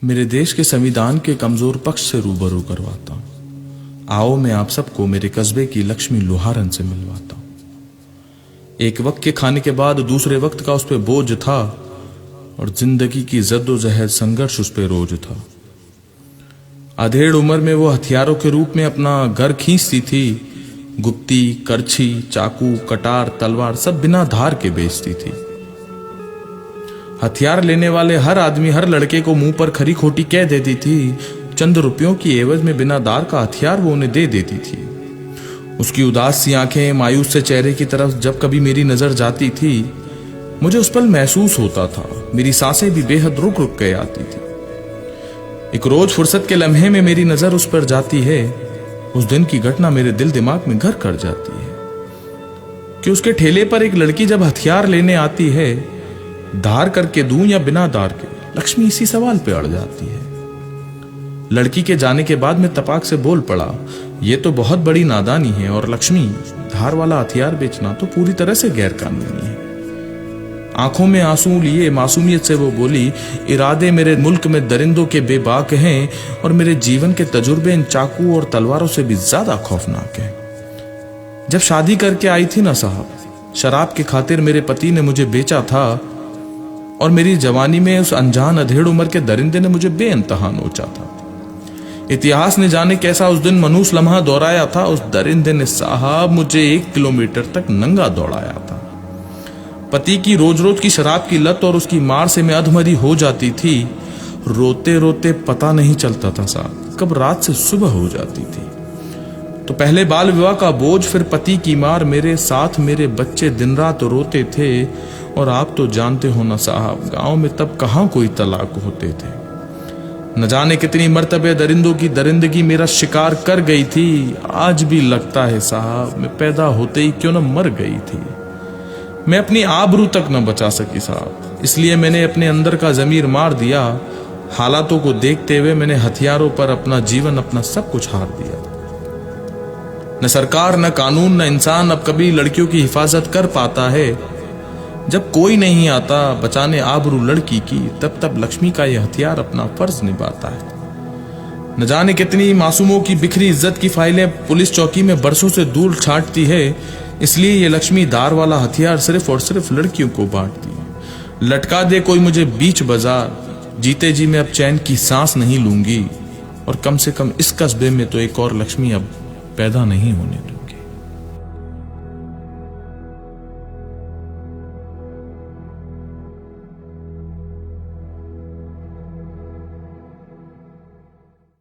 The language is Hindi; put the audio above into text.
मेरे देश के संविधान के कमजोर पक्ष से रूबरू करवाता हूं। आओ मैं आप सबको मेरे कस्बे की लक्ष्मी लोहारन से मिलवाता हूं। एक वक्त के खाने के बाद दूसरे वक्त का उस पर बोझ था और जिंदगी की जद्दोजहद संघर्ष उस पर रोज था। अधेड़ उम्र में वो हथियारों के रूप में अपना घर खींचती थी। गुप्ती, करछी, चाकू, कटार, तलवार सब बिना धार के बेचती थी। हथियार लेने वाले हर आदमी हर लड़के को मुंह पर खरी खोटी कह देती थी। चंद रुपयों की एवज में बिना दार का हथियार वो उन्हें दे देती थी। उसकी उदास सी आंखें मायूस से चेहरे की तरफ जब कभी मेरी नजर जाती थी, मुझे उस पल महसूस होता था मेरी सांसें भी बेहद रुक रुक के आती थी। एक रोज फुर्सत के लम्हे में मेरी नजर उस पर जाती है। उस दिन की घटना मेरे दिल दिमाग में घर कर जाती है कि उसके ठेले पर एक लड़की जब हथियार लेने आती है, धार करके दूं या बिना दार के, लक्ष्मी इसी सवाल पे अड़ जाती है। लड़की के जाने के बाद मैं तपाक से बोल पड़ा, ये तो बहुत बड़ी नादानी है और लक्ष्मी, धार वाला हथियार बेचना तो पूरी तरह से गैर कानूनी है। आंखों में आंसू लिए मासूमियत से वो बोली, इरादे मेरे मुल्क में दरिंदों के बेबाक हैं और मेरे जीवन के तजुर्बे इन चाकू और तलवारों से भी ज्यादा खौफनाक हैं। जब शादी करके आई थी ना साहब, शराब की खातिर मेरे पति ने मुझे बेचा था और मेरी जवानी में उस अनजान अधेड़ उम्र के दरिंदे ने मुझे बेइंतहा नोचा था। इतिहास ने जाने कैसा उस दिन मनूस लम्हा दोहराया था। उस दरिंदे ने साहब मुझे 1 किलोमीटर तक नंगा दौड़ाया था। पति की रोज रोज की शराब की लत और उसकी मार से मैं अधमरी हो जाती थी। रोते रोते पता नहीं चलता था साहब कब रात से सुबह हो जाती थी। तो पहले बाल विवाह का बोझ, फिर पति की मार, मेरे साथ मेरे बच्चे दिन रात रोते थे। और आप तो जानते हो ना साहब, गांव में तब कहां कोई तलाक होते थे। न जाने कितनी मर्तबे दरिंदों की दरिंदगी मेरा शिकार कर गई थी। आज भी लगता है साहब मैं पैदा होते ही क्यों न मर गई थी। मैं अपनी आबरू तक न बचा सकी साहब, इसलिए मैंने अपने अंदर का जमीर मार दिया। हालातों को देखते हुए मैंने हथियारों पर अपना जीवन, अपना सब कुछ हार दिया। न सरकार, न कानून, न इंसान अब कभी लड़कियों की हिफाजत कर पाता है। जब कोई नहीं आता बचाने आबरू लड़की की, तब तब लक्ष्मी का यह हथियार अपना फर्ज निभाता है। न जाने कितनी मासूमों की बिखरी इज्जत की फाइलें पुलिस चौकी में बरसों से दूर छांटती है। इसलिए ये लक्ष्मी दार वाला हथियार सिर्फ और सिर्फ लड़कियों को बांटती है। लटका दे कोई मुझे बीच बाजार, जीते जी मैं अब चैन की सांस नहीं लूंगी और कम से कम इस कस्बे में तो एक और लक्ष्मी अब पैदा नहीं होने दूंगी।